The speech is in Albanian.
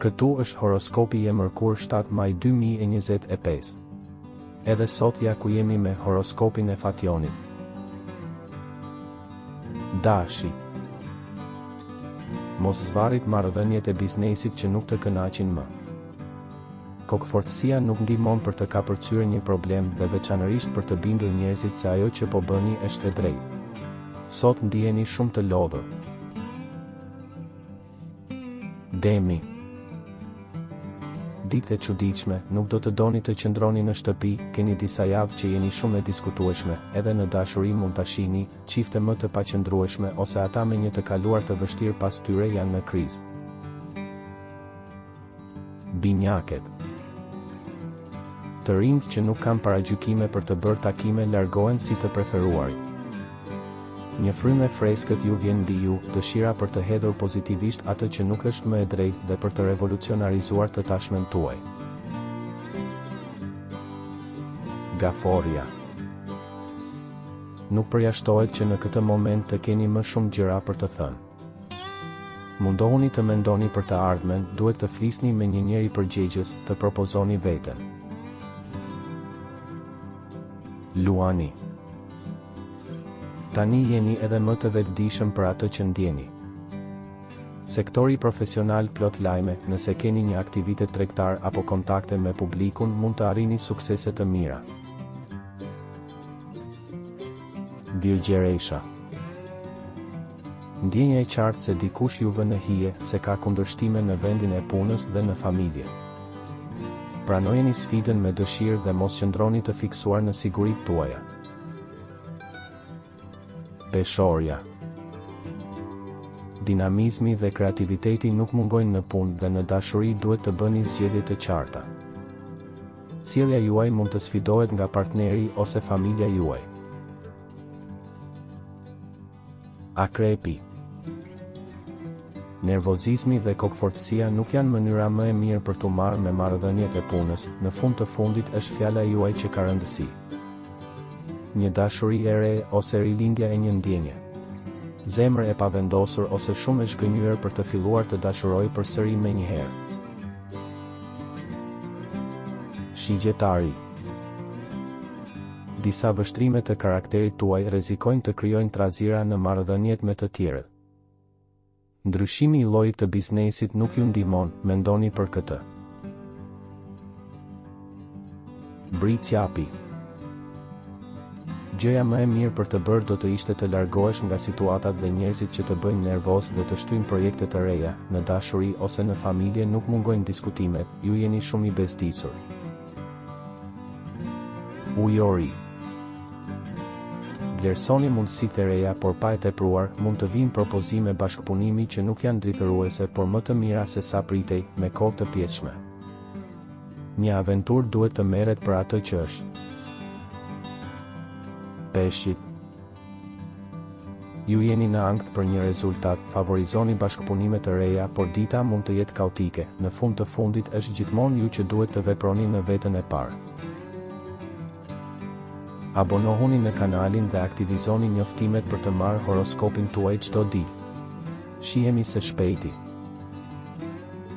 Këtu është horoskopi i mërkur 7 maj 2025. Edhe sot ja ku jemi me horoskopin e Fationit. Dashi. Mos zvarit marrëdhëniet e biznesit që nuk të kënaqin më. Kokëfortësia nuk ndihmon për të kapërcyer një problem dhe veçanërisht për të bindur njerëzit se ajo që po bëni është e drejtë. Sot ndiheni shumë të lodhur. Demi. Ditë e çuditshme, nuk do të doni të qëndroni në shtëpi, keni disa javë që jeni shumë e diskutueshme, edhe në dashuri mund ta shihni, çifte më të paqëndrueshme ose ata me një të kaluar të vështirë pas tyre janë në krizë. Binjaket. Të rinjt që nuk kanë paragjykime për të bërë takime largohen si të preferuarit. Një frymë e freskët ju vjen mbi ju, dëshira për të hedhur pozitivisht atë që nuk është më e drejtë dhe për të revolucionarizuar të tashmen tuaj. Gaforia. Nuk përjashtohet që në këtë moment të keni më shumë gjëra për të thënë. Mundohuni të mendoni për të ardhmen, duhet të flisni me një njeri përgjegjës, të propozoni veten. Luani. Tani jeni edhe më të vetëdijshëm për atë që ndjeni. Sektori profesional plot lajme, nëse keni një aktivitet tregtar apo kontakte me publikun mund të arrini suksese të mira. Virgjeresha. Ndjenja e qartë se dikush ju vë në hije, se ka kundërshtime në vendin e punës dhe në familje. Pranojeni sfidën me dëshirë dhe mos qëndroni të fiksuar në siguritë tuaja. Peshorja. Dinamizmi dhe kreativiteti nuk mungojnë në punë dhe në dashuri duhet të bëni zgjedhje të qarta. Sjellja juaj mund të sfidohet nga partneri ose familja juaj. Akrepi. Nervozizmi dhe kokëfortësia nuk janë mënyra më e mirë për t'u marrë me marrëdhëniet e punës, në fund të fundit është fjala juaj që ka rëndësi. Një dashuri e re ose rilindja e një ndjenje. Zemër e pavendosur ose shumë e zhgënjur për të filluar të dashuroj përsëri me një herë. Shigjetari. Disa vështrime të karakterit tuaj rrezikojnë të krijojnë trazira në marrëdhëniet me të tjerët. Ndryshimi i llojit të biznesit nuk ju ndihmon, mendoni për këtë. Britsjapi. Gjëja më e mirë për të bërë do të ishte të largohesh nga situatat dhe njerëzit që të bëjnë nervoz dhe të shtyjnë projekte të reja, në dashuri ose në familje nuk mungojnë diskutimet, ju jeni shumë i bezdisur. Ujori. Vlerësoni mundësitë e reja, por pa e tepruar, mund të vinë propozime bashkëpunimi që nuk janë dritëruese, por më të mira se sa pritej, me kohë të pjesshme. Një aventurë duhet të merret për atë që është. Peshqit. Ju jeni në ankth për një rezultat, favorizoni bashkëpunime të reja, por dita mund të jetë kaotike, në fund të fundit është gjithmonë ju që duhet të veproni në veten e parë. Abonohuni në kanalin dhe aktivizoni njoftimet për të marrë horoskopin tuaj çdo ditë. Shihemi së shpejti.